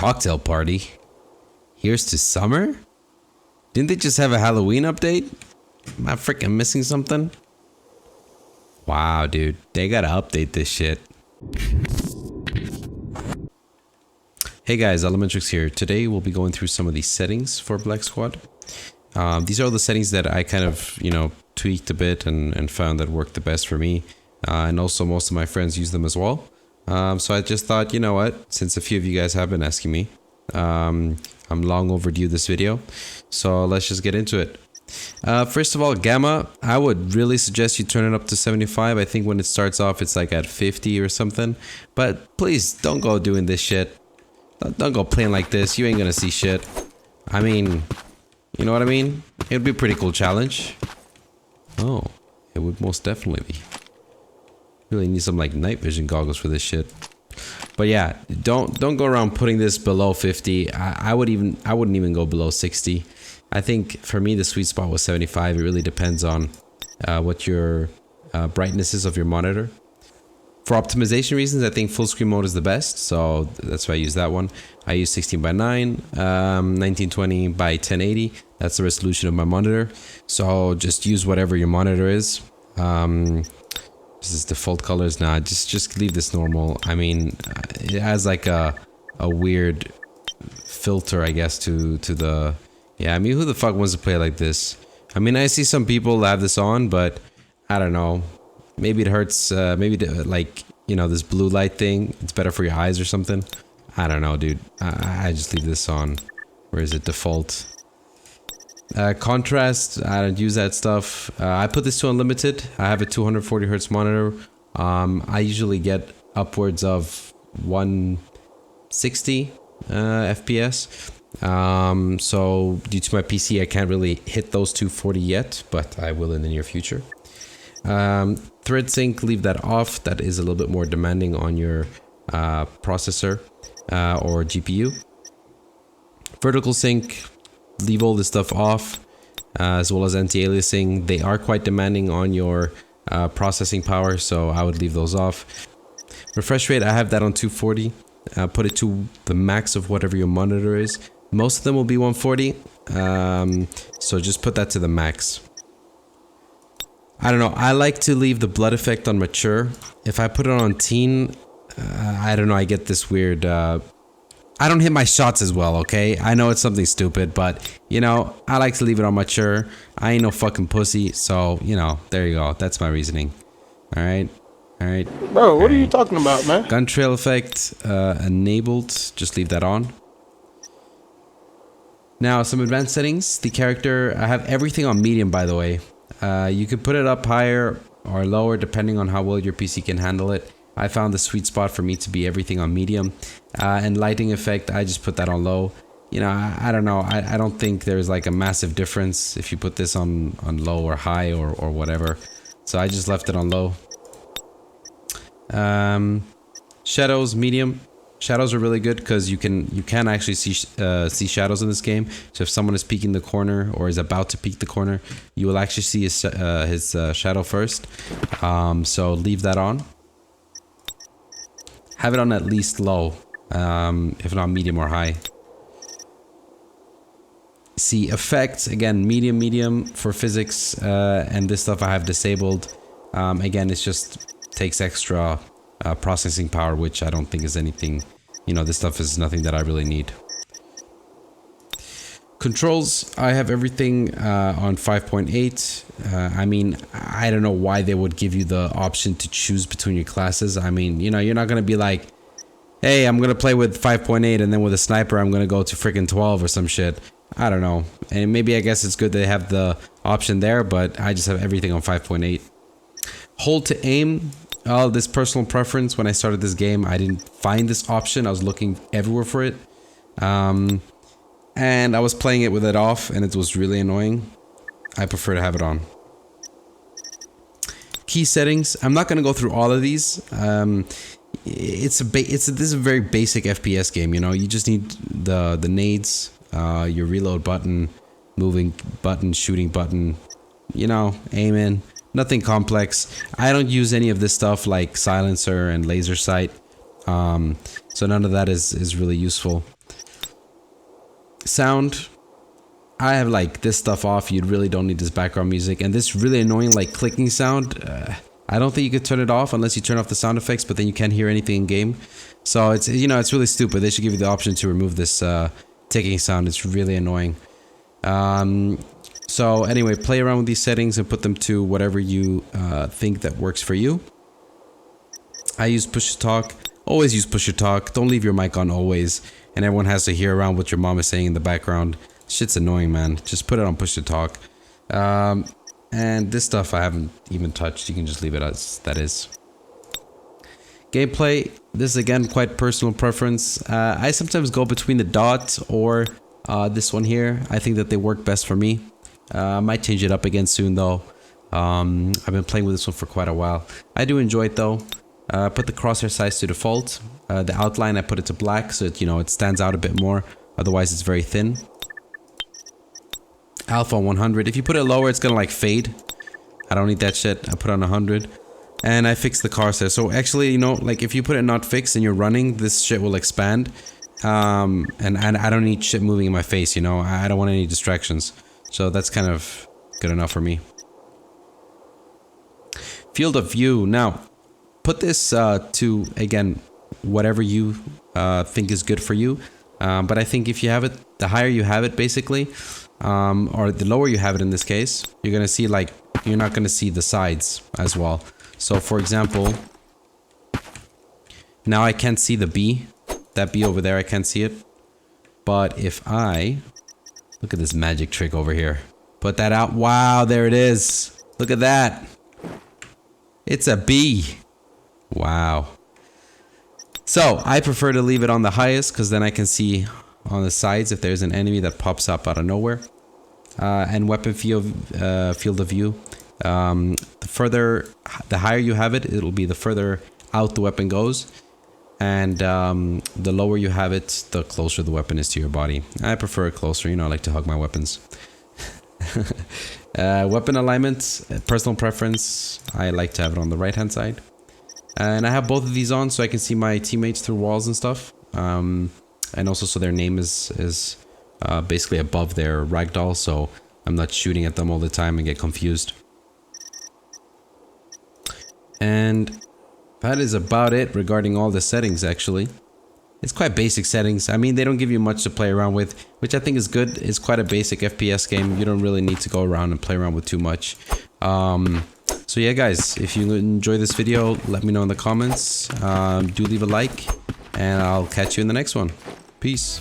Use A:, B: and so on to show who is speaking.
A: Cocktail party. Here's to summer? Didn't they just have a Halloween update? Am I freaking missing something? Wow, dude. They gotta update this shit. Hey guys, LMNTRIX here. Today we'll be going through some of these settings for Black Squad. These are the settings that I kind of, tweaked a bit and found that worked the best for me. And also most of my friends use them as well. So I just thought, you know what, since a few of you guys have been asking me, I'm long overdue this video. So let's just get into it. First of all, gamma, I would really suggest you turn it up to 75. I think when it starts off, it's like at 50 or something. But please don't go doing this shit. Don't go playing like this. You ain't gonna see shit. I mean, you know what I mean? It would be a pretty cool challenge. Oh, it would most definitely be. Really need some like night vision goggles for this shit. But yeah, don't go around putting this below 50. I wouldn't even go below 60. I think for me the sweet spot was 75. It really depends on what your brightness is of your monitor. For optimization reasons, I think full screen mode is the best, so that's why I use that one. I use 16:9, 1920 by 1080. That's the resolution of my monitor. So just use whatever your monitor is. This is default colors. Nah, just leave this normal. I mean, it has like a weird filter, I guess, to the. Yeah, I mean, who the fuck wants to play like this? I mean, I see some people have this on, but I don't know. Maybe it hurts, maybe this blue light thing, it's better for your eyes or something. I don't know, dude. I just leave this on. Where is it? Default. Contrast, I don't use that stuff. I put this to unlimited. I have a 240 hertz monitor. I usually get upwards of 160 FPS. So due to my PC, I can't really hit those 240 yet, but I will in the near future. Thread sync, leave that off. That is a little bit more demanding on your processor or GPU. Vertical sync, leave all this stuff off, as well as anti-aliasing. They are quite demanding on your processing power, so I would leave those off. Refresh rate, I have that on 240. Put it to the max of whatever your monitor is. Most of them will be 140, so just put that to the max. I don't know, I like to leave the blood effect on mature. If I put it on teen, I don't know, I get this weird, I don't hit my shots as well, okay? I know it's something stupid, but, I like to leave it on mature. I ain't no fucking pussy, so, there you go. That's my reasoning. Alright?
B: Bro, what are you talking about, man?
A: Gun trail effect, enabled. Just leave that on. Now, some advanced settings. The character, I have everything on medium, by the way. You can put it up higher or lower depending on how well your PC can handle it. I found the sweet spot for me to be everything on medium. And lighting effect, I just put that on low. I don't know. I don't think there's like a massive difference if you put this on low or high or whatever. So I just left it on low. Shadows, medium. Shadows are really good because you can actually see shadows in this game. So if someone is peeking the corner or is about to peek the corner, you will actually see his shadow first. So leave that on. Have it on at least low, if not medium or high. See effects, again, medium for physics, and this stuff I have disabled. Again, it's just takes extra processing power, which I don't think is anything, this stuff is nothing that I really need. Controls, I have everything on 5.8. I mean, I don't know why they would give you the option to choose between your classes. I mean, you're not gonna be like, hey, I'm gonna play with 5.8 and then with a sniper I'm gonna go to freaking 12 or some shit. I don't know. And maybe I guess it's good they have the option there, but I just have everything on 5.8. Hold to aim. This personal preference, when I started this game, I didn't find this option. I was looking everywhere for it. And I was playing it with it off, and it was really annoying. I prefer to have it on. Key settings. I'm not going to go through all of these. This is a very basic FPS game, You just need the nades, your reload button, moving button, shooting button, aiming. Nothing complex. I don't use any of this stuff like silencer and laser sight. So none of that is really useful. sound, I have like this stuff off. You really don't need this background music. And this really annoying like clicking sound, I don't think you could turn it off unless you turn off the sound effects, but then you can't hear anything in game. So it's, you know, it's really stupid. They should give you the option to remove this ticking sound. It's really annoying. So anyway, play around with these settings and put them to whatever you think that works for you. I use push to talk. Always use push to talk. Don't leave your mic on always. And everyone has to hear around what your mom is saying in the background. Shit's annoying, man. Just put it on push to talk. And this stuff I haven't even touched. You can just leave it as that is. Gameplay. This is again quite personal preference. I sometimes go between the dot or this one here. I think that they work best for me. I might change it up again soon though. I've been playing with this one for quite a while. I do enjoy it though. Put the crosshair size to default. The outline I put it to black so it, you know, it stands out a bit more. Otherwise it's very thin. Alpha 100. If you put it lower, it's gonna like fade. I don't need that shit. I put on 100. And I fixed the crosshair. So actually, you know, like if you put it not fixed and you're running, this shit will expand. And I don't need shit moving in my face, you know. I don't want any distractions. So that's kind of good enough for me. Field of view. Now, put this to, again, whatever you think is good for you. But I think if you have it, the higher you have it, basically, or the lower you have it in this case, you're going to see, like, you're not going to see the sides as well. So, for example, now I can't see the B. That B over there, I can't see it. But if I... Look at this magic trick over here. Put that out. Wow, there it is. Look at that. It's a B. Wow. So, I prefer to leave it on the highest because then I can see on the sides if there's an enemy that pops up out of nowhere. And weapon field of view. The higher you have it, it'll be the further out the weapon goes. And the lower you have it, the closer the weapon is to your body. I prefer it closer, you know, I like to hug my weapons. Weapon alignment, personal preference, I like to have it on the right hand side. And I have both of these on so I can see my teammates through walls and stuff. And also so their name is basically above their ragdoll, so I'm not shooting at them all the time and get confused. And that is about it regarding all the settings, actually. It's quite basic settings. I mean, they don't give you much to play around with, which I think is good. It's quite a basic FPS game. You don't really need to go around and play around with too much. So yeah, guys, if you enjoy this video, let me know in the comments. Do leave a like, and I'll catch you in the next one. Peace.